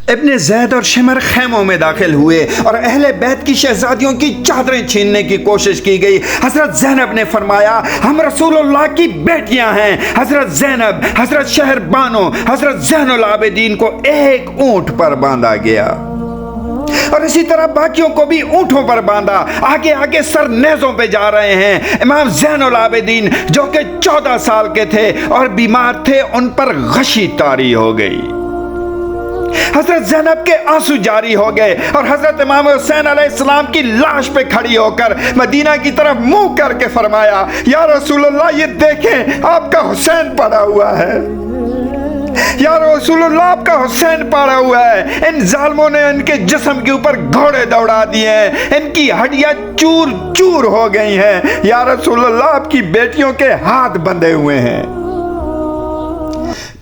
ابن زید اور شمر خیموں میں داخل ہوئے اور اہل بیت کی شہزادیوں کی چادریں چھیننے کی کوشش کی گئی۔ حضرت زینب نے فرمایا ہم رسول اللہ کی بیٹیاں ہیں۔ حضرت زینب، حضرت شہر بانو، حضرت زین العابدین کو ایک اونٹ پر باندھا گیا اور اسی طرح باقیوں کو بھی اونٹوں پر باندھا۔ آگے آگے سر نیزوں پہ جا رہے ہیں۔ امام زین العابدین جو کہ 14 سال کے تھے اور بیمار تھے، ان پر غشی طاری ہو گئی۔ حضرت زینب کے آنسو جاری ہو گئے اور حضرت امام حسین علیہ السلام کی لاش پہ کھڑی ہو کر مدینہ کی طرف منہ کر کے فرمایا یا رسول اللہ یہ دیکھیں آپ کا حسین پڑا ہوا ہے، یا رسول اللہ آپ کا حسین پڑا ہوا ہے۔ ان ظالموں نے ان کے جسم کے اوپر گھوڑے دوڑا دیے ہیں، ان کی ہڈیاں چور چور ہو گئی ہیں۔ یا رسول اللہ آپ کی بیٹیوں کے ہاتھ بندھے ہوئے ہیں۔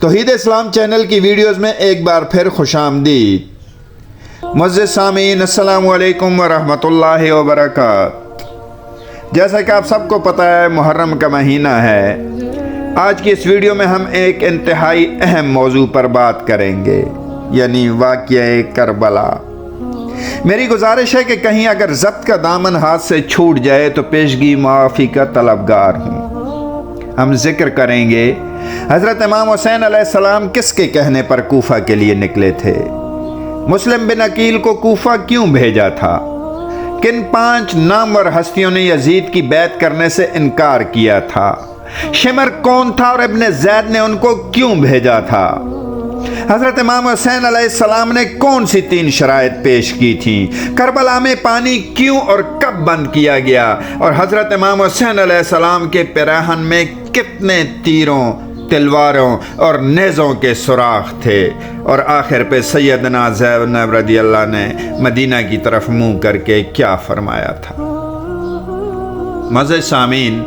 توحید اسلام چینل کی ویڈیوز میں ایک بار پھر خوش آمدید۔ معزز سامعین السلام علیکم ورحمۃ اللہ وبرکاتہ۔ جیسا کہ آپ سب کو پتہ ہے محرم کا مہینہ ہے۔ آج کی اس ویڈیو میں ہم ایک انتہائی اہم موضوع پر بات کریں گے، یعنی واقعہ کربلا۔ میری گزارش ہے کہ کہیں اگر ضبط کا دامن ہاتھ سے چھوٹ جائے تو پیشگی معافی کا طلبگار ہوں۔ ہم ذکر کریں گے حضرت امام حسین علیہ السلام کس کے کہنے پر کوفہ کے لیے نکلے تھے، مسلم بن عقیل کو کوفہ کیوں بھیجا تھا، کن 5 نامور ہستیوں نے یزید کی بیعت کرنے سے انکار کیا تھا، شمر کون تھا اور ابن زید نے ان کو کیوں بھیجا تھا، حضرت امام حسین علیہ السلام نے کون سی 3 شرائط پیش کی تھیں، کربلا میں پانی کیوں اور کب بند کیا گیا، اور حضرت امام حسین علیہ السلام کے پیراہن میں کتنے تیروں، تلواروں اور نیزوں کے سوراخ تھے، اور آخر پہ سیدنا زینب رضی اللہ نے مدینہ کی طرف منہ کر کے کیا فرمایا تھا۔ معزز سامعین،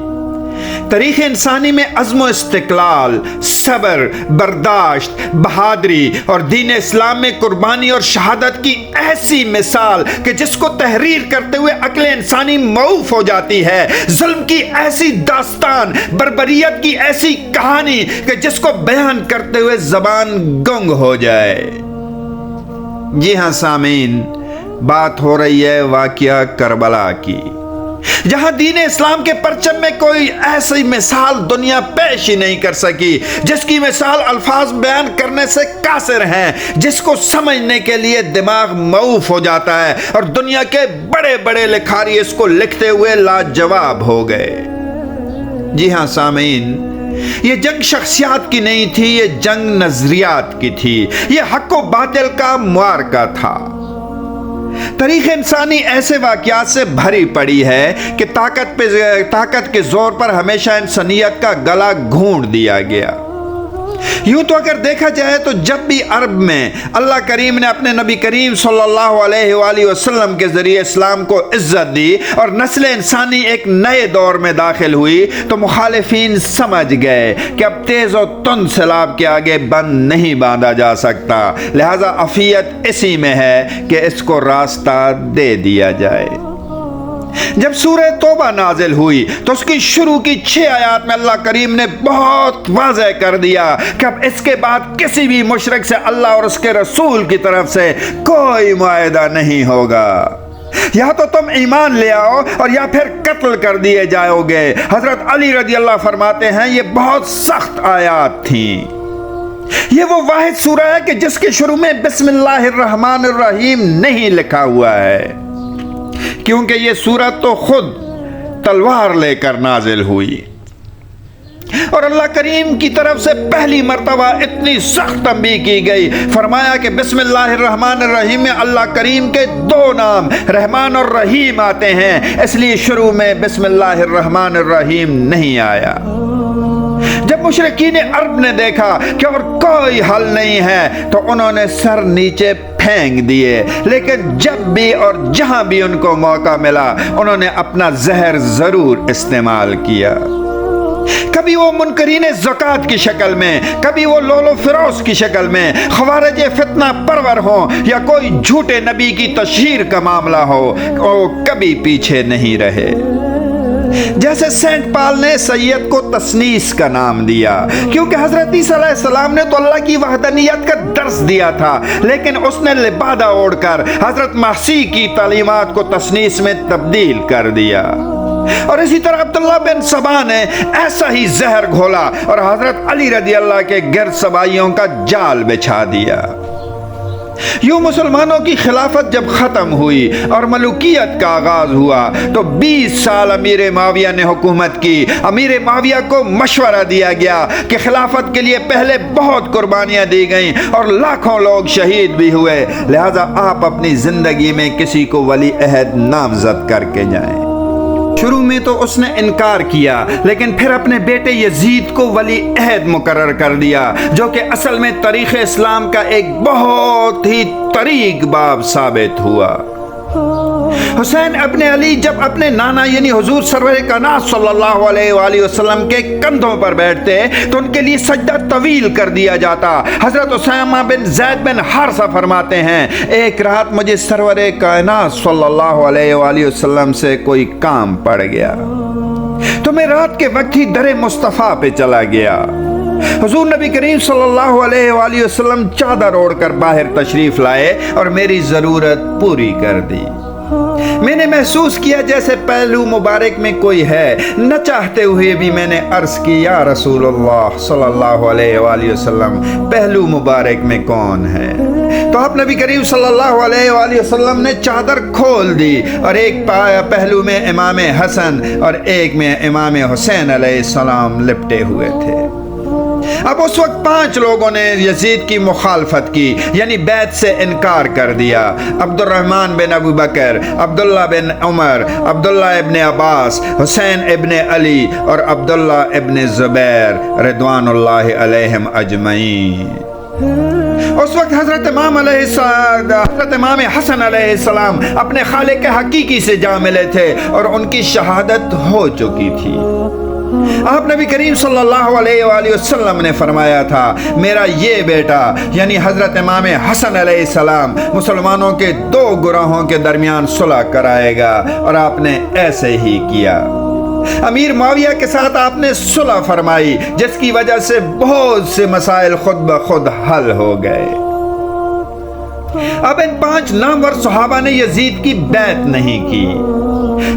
تاریخ انسانی میں عزم و استقلال، صبر، برداشت، بہادری اور دین اسلام میں قربانی اور شہادت کی ایسی مثال کہ جس کو تحریر کرتے ہوئے عقل انسانی معوف ہو جاتی ہے، ظلم کی ایسی داستان، بربریت کی ایسی کہانی کہ جس کو بیان کرتے ہوئے زبان گنگ ہو جائے۔ جی ہاں سامعین، بات ہو رہی ہے واقعہ کربلا کی، جہاں دین اسلام کے پرچم میں کوئی ایسی مثال دنیا پیش ہی نہیں کر سکی، جس کی مثال الفاظ بیان کرنے سے قاصر ہیں، جس کو سمجھنے کے لیے دماغ معوف ہو جاتا ہے، اور دنیا کے بڑے بڑے لکھاری اس کو لکھتے ہوئے لاجواب ہو گئے۔ جی ہاں سامعین، یہ جنگ شخصیات کی نہیں تھی، یہ جنگ نظریات کی تھی، یہ حق و باطل کا معرکہ تھا۔ تاریخ انسانی ایسے واقعات سے بھری پڑی ہے کہ طاقت کے زور پر ہمیشہ انسانیت کا گلا گھونٹ دیا گیا۔ یوں تو اگر دیکھا جائے تو جب بھی عرب میں اللہ کریم نے اپنے نبی کریم صلی اللہ علیہ وآلہ وسلم کے ذریعے اسلام کو عزت دی اور نسل انسانی ایک نئے دور میں داخل ہوئی، تو مخالفین سمجھ گئے کہ اب تیز و تند سیلاب کے آگے بند نہیں باندھا جا سکتا، لہذا عافیت اسی میں ہے کہ اس کو راستہ دے دیا جائے۔ جب سورہ توبہ نازل ہوئی تو اس کی شروع کی 6 آیات میں اللہ کریم نے بہت واضح کر دیا کہ اب اس کے بعد کسی بھی مشرک سے اللہ اور اس کے رسول کی طرف سے کوئی معاہدہ نہیں ہوگا، یا تو تم ایمان لے آؤ اور یا پھر قتل کر دیے جاؤ گے۔ حضرت علی رضی اللہ فرماتے ہیں یہ بہت سخت آیات تھیں۔ یہ وہ واحد سورہ ہے کہ جس کے شروع میں بسم اللہ الرحمن الرحیم نہیں لکھا ہوا ہے، کیونکہ یہ سورت تو خود تلوار لے کر نازل ہوئی، اور اللہ کریم کی طرف سے پہلی مرتبہ اتنی سخت تنبیہ کی گئی، فرمایا کہ بسم اللہ الرحمن الرحیم میں اللہ کریم کے 2 نام رحمان اور رحیم آتے ہیں، اس لیے شروع میں بسم اللہ الرحمن الرحیم نہیں آیا۔ جب مشرکین عرب نے دیکھا کہ اور کوئی حل نہیں ہے تو انہوں نے سر نیچے پھینک دیے، لیکن جب بھی اور جہاں بھی ان کو موقع ملا انہوں نے اپنا زہر ضرور استعمال کیا۔ کبھی وہ منکرین زکوٰۃ کی شکل میں، کبھی وہ لول و فروز کی شکل میں، خوارج فتنہ پرور ہوں یا کوئی جھوٹے نبی کی تشہیر کا معاملہ ہو، وہ کبھی پیچھے نہیں رہے۔ جیسے سینٹ پال نے سید کو تسنیس کا نام دیا، کیونکہ حضرت عیسیٰ علیہ السلام نے تو اللہ کی وحدانیت کا درس دیا تھا، لیکن اس نے لبادہ اوڑھ کر حضرت مسیح کی تعلیمات کو تسنیس میں تبدیل کر دیا۔ اور اسی طرح عبداللہ بن سبا نے ایسا ہی زہر گھولا اور حضرت علی رضی اللہ کے گرد سبائیوں کا جال بچھا دیا۔ یوں مسلمانوں کی خلافت جب ختم ہوئی اور ملوکیت کا آغاز ہوا تو 20 سال امیر معاویہ نے حکومت کی۔ امیر معاویہ کو مشورہ دیا گیا کہ خلافت کے لیے پہلے بہت قربانیاں دی گئیں اور لاکھوں لوگ شہید بھی ہوئے، لہذا آپ اپنی زندگی میں کسی کو ولی عہد نامزد کر کے جائیں۔ شروع میں تو اس نے انکار کیا، لیکن پھر اپنے بیٹے یزید کو ولی عہد مقرر کر دیا، جو کہ اصل میں تاریخ اسلام کا ایک بہت ہی طریق باب ثابت ہوا۔ حسین ابن علی جب اپنے نانا یعنی حضور سرور کائنات صلی اللہ علیہ وآلہ وسلم کے کندھوں پر بیٹھتے تو ان کے لیے سجدہ طویل کر دیا جاتا۔ حضرت اسامہ بن زید بن حارثہ فرماتے ہیں، ایک رات مجھے سرور کائنات صلی اللہ علیہ وآلہ وسلم سے کوئی کام پڑ گیا تو میں رات کے وقت ہی در مصطفیٰ پہ چلا گیا۔ حضور نبی کریم صلی اللہ علیہ وآلہ وسلم چادر اوڑھ کر باہر تشریف لائے اور میری ضرورت پوری کر دی۔ میں نے محسوس کیا جیسے پہلو مبارک میں کوئی ہے، نہ چاہتے ہوئے بھی میں نے عرض کی، یا رسول اللہ صلی اللہ علیہ وآلہ وسلم، پہلو مبارک میں کون ہے؟ تو آپ نبی کریم صلی اللہ علیہ وآلہ وسلم نے چادر کھول دی اور ایک پہلو میں امام حسن اور ایک میں امام حسین علیہ السلام لپٹے ہوئے تھے۔ اب اس وقت 5 لوگوں نے یزید کی مخالفت کی، یعنی بیعت سے انکار کر دیا۔ عبد الرحمن بن ابو بکر، عبداللہ بن عمر، عبداللہ ابن عباس، حسین ابن علی اور عبداللہ ابن زبیر رضوان اللہ علیہم اجمعین۔ اس وقت حضرت امام حسن علیہ السلام اپنے خالق حقیقی سے جا ملے تھے اور ان کی شہادت ہو چکی تھی۔ آپ نبی کریم صلی اللہ علیہ وآلہ وسلم نے فرمایا تھا، میرا یہ بیٹا یعنی حضرت امام حسن علیہ السلام مسلمانوں کے 2 گروہوں کے درمیان صلح کرائے گا، اور آپ نے ایسے ہی کیا۔ امیر معاویہ کے ساتھ آپ نے صلح فرمائی، جس کی وجہ سے بہت سے مسائل خود بخود حل ہو گئے۔ اب ان 5 نامور صحابہ نے یزید کی بیعت نہیں کی۔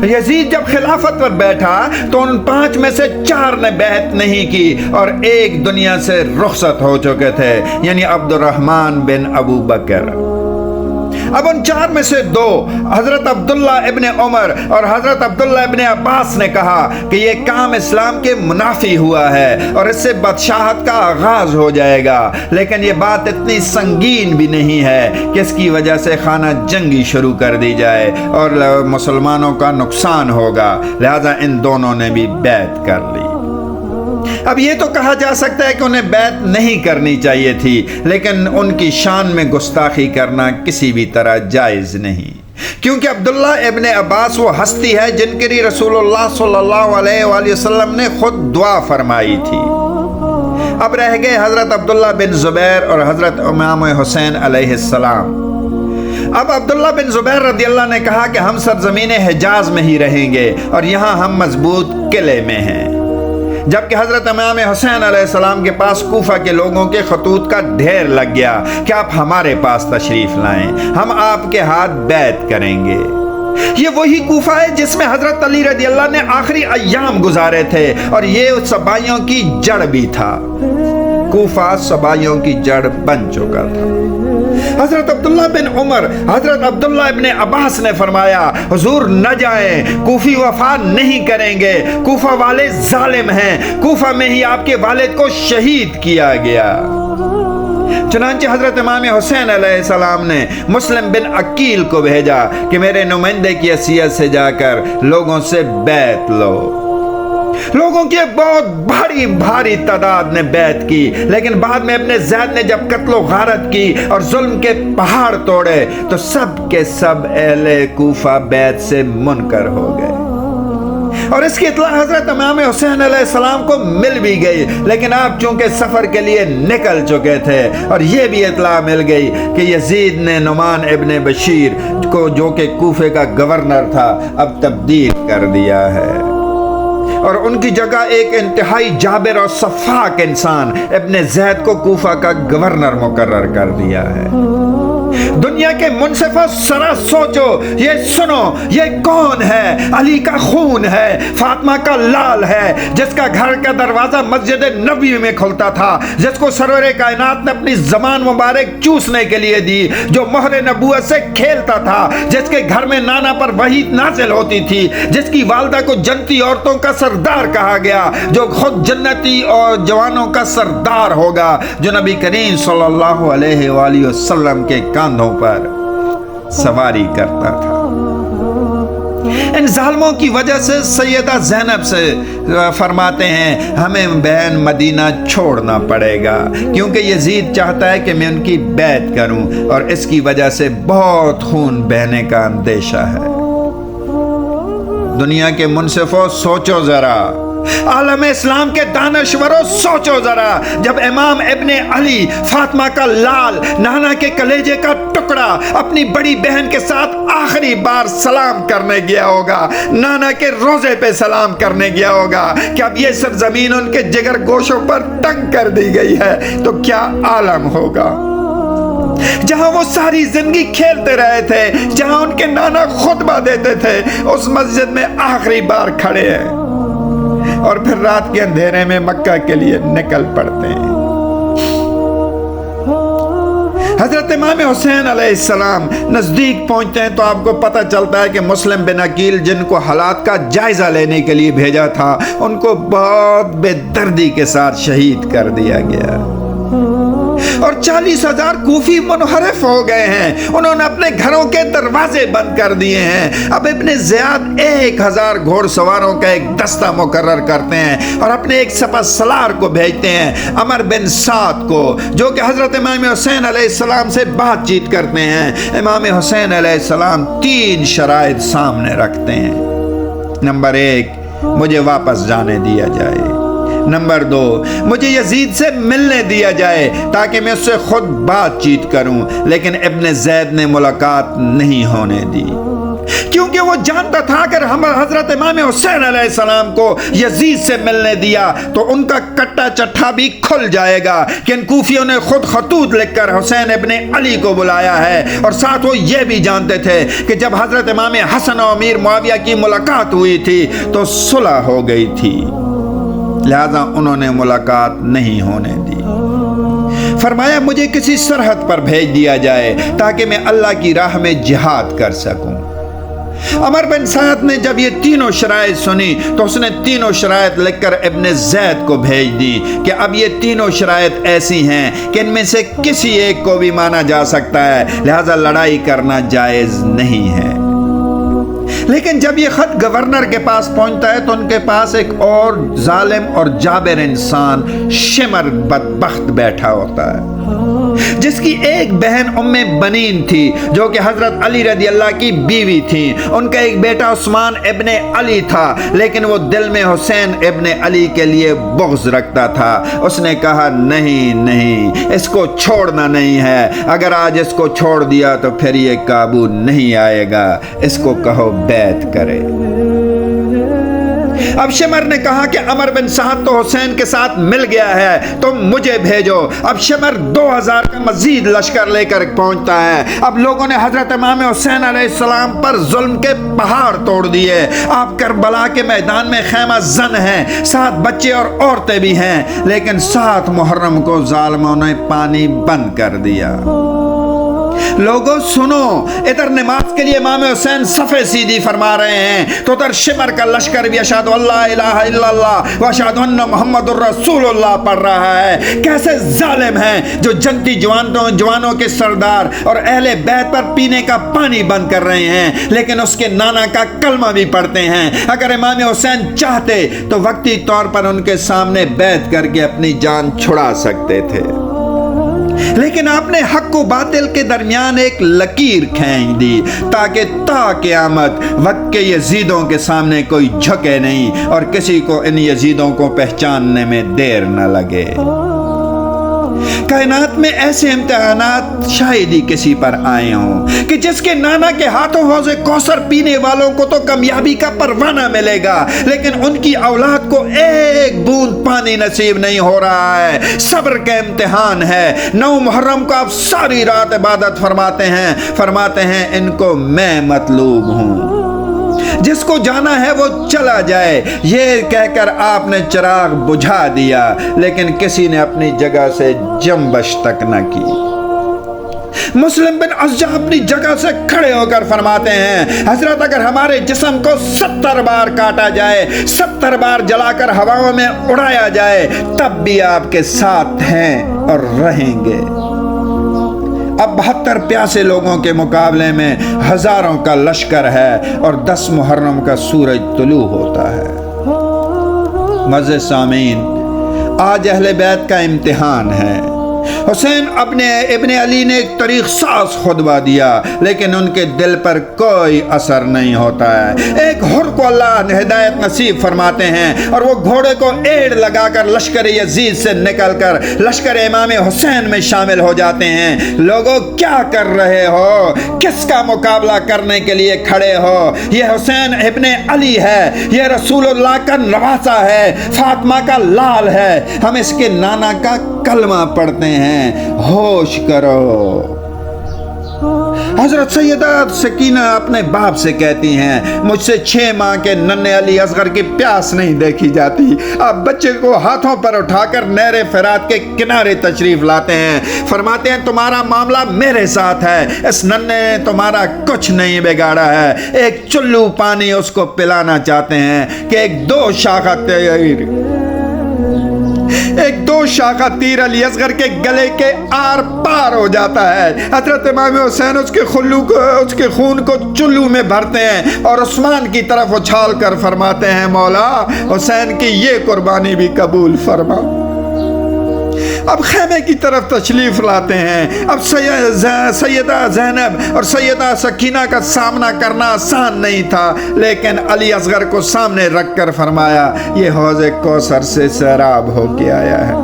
یزید جب خلافت پر بیٹھا تو ان 5 میں سے 4 نے بیعت نہیں کی اور ایک دنیا سے رخصت ہو چکے تھے، یعنی عبد الرحمن بن ابو بکر۔ اب ان 4 میں سے 2 حضرت عبداللہ ابن عمر اور حضرت عبداللہ ابن عباس نے کہا کہ یہ کام اسلام کے منافی ہوا ہے اور اس سے بادشاہت کا آغاز ہو جائے گا، لیکن یہ بات اتنی سنگین بھی نہیں ہے کہ اس کی وجہ سے خانہ جنگی شروع کر دی جائے اور مسلمانوں کا نقصان ہوگا، لہذا ان دونوں نے بھی بیعت کر لی۔ اب یہ تو کہا جا سکتا ہے کہ انہیں بیعت نہیں کرنی چاہیے تھی، لیکن ان کی شان میں گستاخی کرنا کسی بھی طرح جائز نہیں، کیونکہ عبداللہ ابن عباس وہ ہستی ہے جن کے لیے رسول اللہ صلی اللہ علیہ وآلہ وسلم نے خود دعا فرمائی تھی۔ اب رہ گئے حضرت عبداللہ بن زبیر اور حضرت امام حسین علیہ السلام۔ اب عبداللہ بن زبیر رضی اللہ نے کہا کہ ہم سرزمین حجاز میں ہی رہیں گے اور یہاں ہم مضبوط قلعے میں ہیں، جبکہ حضرت امام حسین علیہ السلام کے پاس کوفہ کے لوگوں کے خطوط کا ڈھیر لگ گیا کہ آپ ہمارے پاس تشریف لائیں، ہم آپ کے ہاتھ بیعت کریں گے۔ یہ وہی کوفہ ہے جس میں حضرت علی رضی اللہ نے آخری ایام گزارے تھے اور یہ سبائیوں کی جڑ بھی تھا۔ کوفہ سبائیوں کی جڑ بن چکا تھا۔ حضرت عبداللہ بن عمر، حضرت عبداللہ ابن عباس نے فرمایا، حضور نہ جائیں، کوفی وفا نہیں کریں گے، کوفہ والے ظالم ہیں، کوفہ میں ہی آپ کے والد کو شہید کیا گیا۔ چنانچہ حضرت امام حسین علیہ السلام نے مسلم بن عقیل کو بھیجا کہ میرے نمائندے کی حیثیت سے جا کر لوگوں سے بیعت لو۔ لوگوں کی ایک بہت بھاری تعداد نے بیعت کی، لیکن بعد میں ابن زید نے جب قتل و غارت کی اور ظلم کے پہاڑ توڑے تو سب کے سب اہل کوفہ بیعت سے منکر ہو گئے، اور اس کی اطلاع حضرت امام حسین علیہ السلام کو مل بھی گئی، لیکن آپ چونکہ سفر کے لیے نکل چکے تھے، اور یہ بھی اطلاع مل گئی کہ یزید نے نعمان ابن بشیر کو، جو کہ کوفے کا گورنر تھا، اب تبدیل کر دیا ہے۔ اور ان کی جگہ ایک انتہائی جابر اور شفاق انسان ابن زید کو کوفہ کا گورنر مقرر کر دیا ہے۔ دنیا کے منصفوں ذرا سوچو، یہ سنو، یہ کون ہے؟ علی کا خون ہے، فاطمہ کا لال ہے، جس کا گھر کا دروازہ مسجد نبوی میں کھلتا تھا، جس کو سرور کائنات نے اپنی زبان مبارک چوسنے کے لیے دی، جو مہر نبوت سے کھیلتا تھا، جس کے گھر میں نانا پر وحی نازل ہوتی تھی، جس کی والدہ کو جنتی عورتوں کا سردار کہا گیا، جو خود جنتی اور جوانوں کا سردار ہوگا، جو نبی کریم صلی اللہ علیہ وآلہ وسلم کے کاندھوں پر سواری کرتا تھا۔ ان ظالموں کی وجہ سے سیدہ زینب سے فرماتے ہیں ہمیں بہن مدینہ چھوڑنا پڑے گا، کیونکہ یزید چاہتا ہے کہ میں ان کی بیعت کروں، اور اس کی وجہ سے بہت خون بہنے کا اندیشہ ہے۔ دنیا کے منصفوں سوچو ذرا، عالم اسلام کے دانشوروں سوچو ذرا، جب امام ابن علی، فاطمہ کا لال، نانا کے کلیجے کا ٹکڑا، اپنی بڑی بہن کے ساتھ آخری بار سلام کرنے گیا ہوگا، نانا کے روزے پہ سلام کرنے گیا ہوگا، کہ اب یہ سرزمین ان کے جگر گوشوں پر تنگ کر دی گئی ہے، تو کیا عالم ہوگا؟ جہاں وہ ساری زندگی کھیلتے رہے تھے، جہاں ان کے نانا خطبہ دیتے تھے، اس مسجد میں آخری بار کھڑے ہیں، اور پھر رات کے اندھیرے میں مکہ کے لیے نکل پڑتے ہیں۔ حضرت امام حسین علیہ السلام نزدیک پہنچتے ہیں تو آپ کو پتہ چلتا ہے کہ مسلم بن عقیل، جن کو حالات کا جائزہ لینے کے لیے بھیجا تھا، ان کو بہت بے دردی کے ساتھ شہید کر دیا گیا، اور 40,000 کوفی منحرف ہو گئے ہیں، انہوں نے اپنے گھروں کے دروازے بند کر دیے ہیں۔ اب ابن زیاد 1000 گھوڑ سواروں کا ایک دستہ مقرر کرتے ہیں، اور اپنے ایک سپہ سالار کو بھیجتے ہیں، عمر بن سعد کو، جو کہ حضرت امام حسین علیہ السلام سے بات چیت کرتے ہیں۔ امام حسین علیہ السلام 3 شرائط سامنے رکھتے ہیں۔ نمبر 1، مجھے واپس جانے دیا جائے۔ نمبر 2، مجھے یزید سے ملنے دیا جائے تاکہ میں اس سے خود بات چیت کروں، لیکن ابن زید نے ملاقات نہیں ہونے دی، کیونکہ وہ جانتا تھا اگر ہم حضرت امام حسین علیہ السلام کو یزید سے ملنے دیا تو ان کا کٹا چٹھا بھی کھل جائے گا، کہ ان کوفیوں نے خود خطوط لکھ کر حسین ابن علی کو بلایا ہے، اور ساتھ وہ یہ بھی جانتے تھے کہ جب حضرت امام حسن و امیر معاویہ کی ملاقات ہوئی تھی تو صلح ہو گئی تھی، لہذا انہوں نے ملاقات نہیں ہونے دی۔ فرمایا مجھے کسی سرحد پر بھیج دیا جائے تاکہ میں اللہ کی راہ میں جہاد کر سکوں۔ عمر بن سعد نے جب یہ 3 شرائط سنی تو اس نے 3 شرائط لکھ کر ابن زید کو بھیج دی، کہ اب یہ 3 شرائط ایسی ہیں کہ ان میں سے کسی ایک کو بھی مانا جا سکتا ہے، لہذا لڑائی کرنا جائز نہیں ہے۔ لیکن جب یہ خط گورنر کے پاس پہنچتا ہے تو ان کے پاس ایک اور ظالم اور جابر انسان شمر بدبخت بیٹھا ہوتا ہے، جس کی ایک بہن ام بنین تھی، جو کہ حضرت علی رضی اللہ کی بیوی تھی۔ ان کا ایک بیٹا عثمان ابن علی تھا، لیکن وہ دل میں حسین ابن علی کے لیے بغض رکھتا تھا۔ اس نے کہا نہیں، اس کو چھوڑنا نہیں ہے، اگر آج اس کو چھوڑ دیا تو پھر یہ قابو نہیں آئے گا، اس کو کہو بیعت کرے۔ اب شمر نے کہا کہ عمر بن سعد تو حسین کے ساتھ مل گیا ہے، تم مجھے بھیجو۔ اب شمر 2000 کا مزید لشکر لے کر پہنچتا ہے۔ اب لوگوں نے حضرت امام حسین علیہ السلام پر ظلم کے پہاڑ توڑ دیے۔ آپ کربلا کے میدان میں خیمہ زن ہیں، 7 بچے اور عورتیں بھی ہیں، لیکن 7 محرم کو ظالموں نے پانی بند کر دیا۔ لوگوں سنو، ادھر نماز کے لیے امام حسین صفے سیدھی فرما رہے ہیں تو ادھر شمر کا لشکر بھی اشہد اللہ الہ الا اللہ و اشہد ان محمد الرسول اللہ پڑھ رہا ہے۔ کیسے ظالم ہیں جو جنتی جوانوں کے سردار اور اہل بیت پر پینے کا پانی بند کر رہے ہیں، لیکن اس کے نانا کا کلمہ بھی پڑھتے ہیں۔ اگر امام حسین چاہتے تو وقتی طور پر ان کے سامنے بیعت کر کے اپنی جان چھڑا سکتے تھے، لیکن آپ نے حق و باطل کے درمیان ایک لکیر کھینچ دی تاکہ تا قیامت وقت کے یزیدوں کے سامنے کوئی جھکے نہیں اور کسی کو ان یزیدوں کو پہچاننے میں دیر نہ لگے۔ کائنات میں ایسے امتحانات شاید ہی کسی پر آئے ہوں کہ جس کے نانا کے ہاتھوں حوض کوثر پینے والوں کو تو کامیابی کا پروانہ ملے گا، لیکن ان کی اولاد کو ایک بوند پانی نصیب نہیں ہو رہا ہے۔ صبر کا امتحان ہے۔ 9 محرم کو آپ ساری رات عبادت فرماتے ہیں ان کو میں مطلوب ہوں، جس کو جانا ہے وہ چلا جائے، یہ کہہ کر آپ نے چراغ بجھا دیا، لیکن کسی نے اپنی جگہ سے جنبش تک نہ کی۔ مسلم بن اشجع اپنی جگہ سے کھڑے ہو کر فرماتے ہیں، حضرت اگر ہمارے جسم کو 70 بار کاٹا جائے، 70 بار جلا کر ہواؤں میں اڑایا جائے، تب بھی آپ کے ساتھ ہیں اور رہیں گے۔ اب 72 پیاسے لوگوں کے مقابلے میں ہزاروں کا لشکر ہے اور 10 محرم کا سورج طلوع ہوتا ہے۔ معزز سامعین، آج اہل بیت کا امتحان ہے۔ حسین ابن علی نے ایک تاریخ ساز خطبہ دیا، لیکن ان کے دل پر کوئی اثر نہیں ہوتا ہے۔ ایک حر کو اللہ ہدایت نصیب فرماتے ہیں اور وہ گھوڑے کو ایڑ لگا کر لشکر یزید سے نکل کر لشکر امام حسین میں شامل ہو جاتے ہیں۔ لوگوں کیا کر رہے ہو؟ کس کا مقابلہ کرنے کے لیے کھڑے ہو؟ یہ حسین ابن علی ہے، یہ رسول اللہ کا نواسہ ہے، فاطمہ کا لال ہے، ہم اس کے نانا کا کلمہ پڑھتے ہیں، ہوش کرو۔ حضرت سیدہ سکینہ اپنے باپ سے کہتی ہیں، مجھ سے 6 ماہ کے ننھے علی اصغر کی پیاس نہیں دیکھی جاتی۔ آپ بچے کو ہاتھوں پر اٹھا کر نہر فرات کے کنارے تشریف لاتے ہیں، فرماتے ہیں تمہارا معاملہ میرے ساتھ ہے، اس ننھے نے تمہارا کچھ نہیں بگاڑا ہے۔ ایک چلو پانی اس کو پلانا چاہتے ہیں کہ ایک دو شاخہ تیر علی اصغر کے گلے کے آر پار ہو جاتا ہے۔ حضرت امام حسین اس کے خون کو چلو میں بھرتے ہیں اور عثمان کی طرف اچھال کر فرماتے ہیں، مولا حسین کی یہ قربانی بھی قبول فرما۔ اب خیمے کی طرف تشریف لاتے ہیں۔ اب سیدہ زینب اور سیدہ سکینہ کا سامنا کرنا آسان نہیں تھا، لیکن علی اصغر کو سامنے رکھ کر فرمایا، یہ حوض کوثر سے سیراب ہو کے آیا ہے۔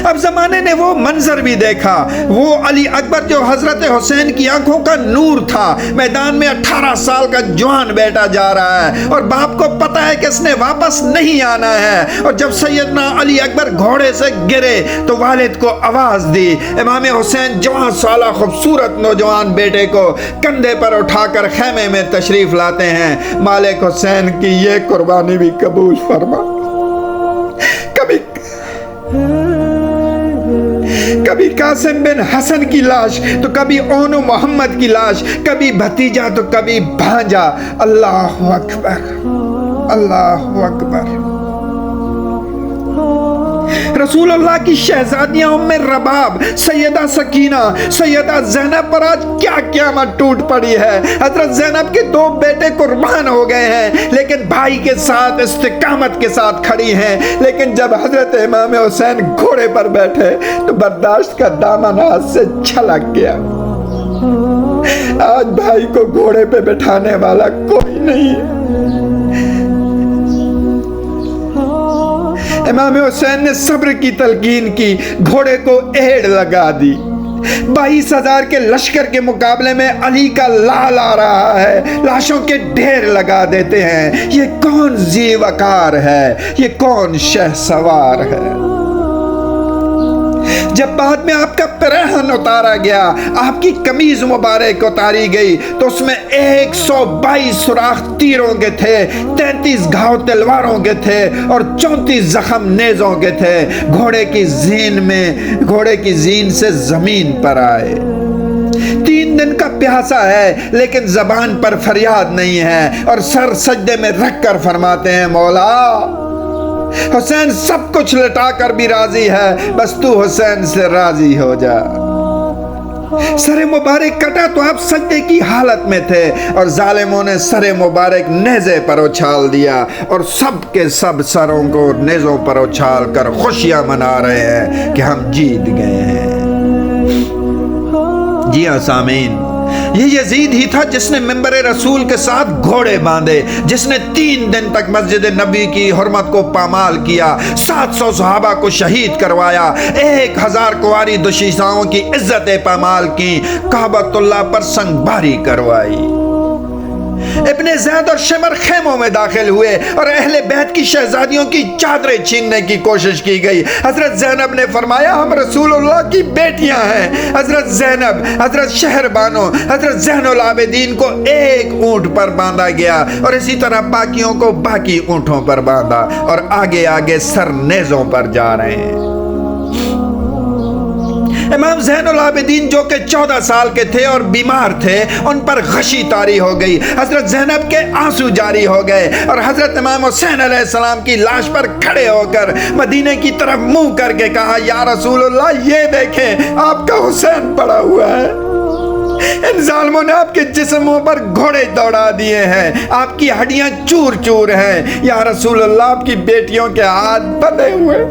اب زمانے نے وہ منظر بھی دیکھا، وہ علی اکبر جو حضرت حسین کی آنکھوں کا نور تھا، میدان میں 18 سال کا جوان بیٹا جا رہا ہے اور باپ کو پتا ہے کہ اس نے واپس نہیں آنا ہے، اور جب سیدنا علی اکبر گھوڑے سے گرے تو والد کو آواز دی۔ امام حسین جوان سالہ خوبصورت نوجوان بیٹے کو کندھے پر اٹھا کر خیمے میں تشریف لاتے ہیں، مالک حسین کی یہ قربانی بھی قبول فرما۔ کبھی قاسم بن حسن کی لاش تو کبھی اونو محمد کی لاش، کبھی بھتیجا تو کبھی بھانجا۔ اللہ اکبر، اللہ اکبر۔ رسول اللہ کی شہزادیاں ام رباب، سیدہ سکینہ، سیدہ زینب پر آج کیا قیامت ٹوٹ پڑی ہے۔ حضرت زینب کے 2 بیٹے قربان ہو گئے ہیں، لیکن بھائی کے ساتھ استقامت کے ساتھ کھڑی ہیں، لیکن جب حضرت امام حسین گھوڑے پر بیٹھے تو برداشت کا دامن ہاتھ سے چھلک گیا۔ آج بھائی کو گھوڑے پہ بٹھانے والا کوئی نہیں ہے۔ امام حسین نے صبر کی تلقین کی، گھوڑے کو ایڑ لگا دی۔ 22,000 کے لشکر کے مقابلے میں علی کا لال آ رہا ہے، لاشوں کے ڈھیر لگا دیتے ہیں۔ یہ کون ذی وقار ہے؟ یہ کون شہسوار ہے؟ جب بعد میں آپ کا پیرہن اتارا گیا، آپ کی قمیض مبارک اتاری گئی تو اس میں 122 سوراخ تیروں کے تھے، 33 گھاؤ تلواروں کے تھے اور 34 زخم نیزوں کے تھے۔ گھوڑے کی زین سے زمین پر آئے۔ 3 دن کا پیاسا ہے، لیکن زبان پر فریاد نہیں ہے اور سر سجدے میں رکھ کر فرماتے ہیں، مولا حسین سب کچھ لٹا کر بھی راضی ہے، بس تو حسین سے راضی ہو جا۔ سر مبارک کٹا تو آپ سجدے کی حالت میں تھے اور ظالموں نے سر مبارک نیزے پر اچھال دیا اور سب کے سب سروں کو نیزوں پر اچھال کر خوشیاں منا رہے ہیں کہ ہم جیت گئے ہیں۔ جی ہاں سامعین، یہ یزید ہی تھا جس نے منبر رسول کے ساتھ گھوڑے باندھے، جس نے 3 دن تک مسجد نبی کی حرمت کو پامال کیا، 700 صحابہ کو شہید کروایا، 1000 کواری دشیزاؤں کی عزتیں پامال کی، کعبۃ اللہ پر سنگ باری کروائی۔ ابن زید اور شمر خیموں میں داخل ہوئے اور اہل بیت کی شہزادیوں کی چادریں چھیننے کی کوشش کی گئی۔ حضرت زینب نے فرمایا ہم رسول اللہ کی بیٹیاں ہیں۔ حضرت زینب، حضرت شہر بانو، حضرت زین العابدین کو ایک اونٹ پر باندھا گیا اور اسی طرح باقیوں کو باقی اونٹوں پر باندھا اور آگے آگے سر نیزوں پر جا رہے ہیں۔ امام زین العابدین جو کہ 14 سال کے تھے اور بیمار تھے، ان پر غشی طاری ہو گئی، حضرت زینب کے آنسو جاری ہو گئے اور حضرت امام حسین علیہ السلام کی لاش پر کھڑے ہو کر مدینے کی طرف منہ کر کے کہا یا رسول اللہ یہ دیکھیں آپ کا حسین پڑا ہوا ہے، ان ظالموں نے آپ کے جسموں پر گھوڑے دوڑا دیے ہیں، آپ کی ہڈیاں چور چور ہیں، یا رسول اللہ آپ کی بیٹیوں کے ہاتھ بندھے ہوئے۔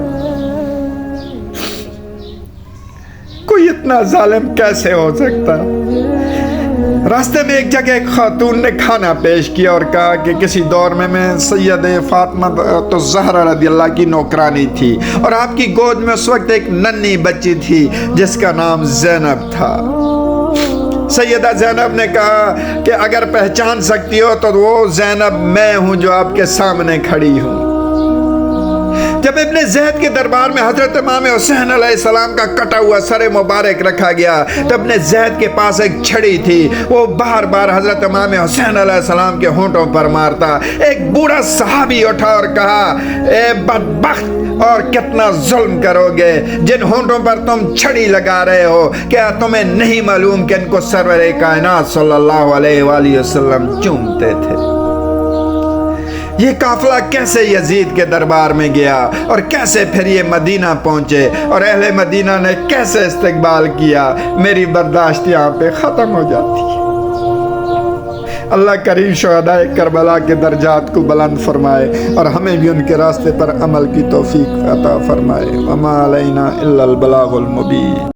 کوئی اتنا ظالم کیسے ہو سکتا؟ راستے میں ایک جگہ ایک خاتون نے کھانا پیش کیا اور کہا کہ کسی دور میں سید فاطمہ تو زہرا رضی اللہ کی نوکرانی تھی اور آپ کی گود میں اس وقت ایک ننھی بچی تھی جس کا نام زینب تھا۔ سیدہ زینب نے کہا کہ اگر پہچان سکتی ہو تو وہ زینب میں ہوں جو آپ کے سامنے کھڑی ہوں۔ جب ابن زید کے دربار میں حضرت امام حسین علیہ السلام کا کٹا ہوا سر مبارک رکھا گیا تو ابن زید کے پاس ایک چھڑی تھی، وہ بار بار حضرت امام حسین علیہ السلام کے ہونٹوں پر مارتا۔ ایک بوڑھا صحابی اٹھا اور کہا اے بدبخت، اور کتنا ظلم کرو گے، جن ہونٹوں پر تم چھڑی لگا رہے ہو کیا تمہیں نہیں معلوم کہ ان کو سرور کائنات صلی اللہ علیہ وآلہ وسلم چومتے تھے؟ یہ قافلہ کیسے یزید کے دربار میں گیا اور کیسے پھر یہ مدینہ پہنچے اور اہل مدینہ نے کیسے استقبال کیا؟ میری برداشت یہاں پہ ختم ہو جاتی ہے۔ اللہ کریم شہداء کربلا کے درجات کو بلند فرمائے اور ہمیں بھی ان کے راستے پر عمل کی توفیق عطا فرمائے۔ وما علینا الا البلاغ المبین۔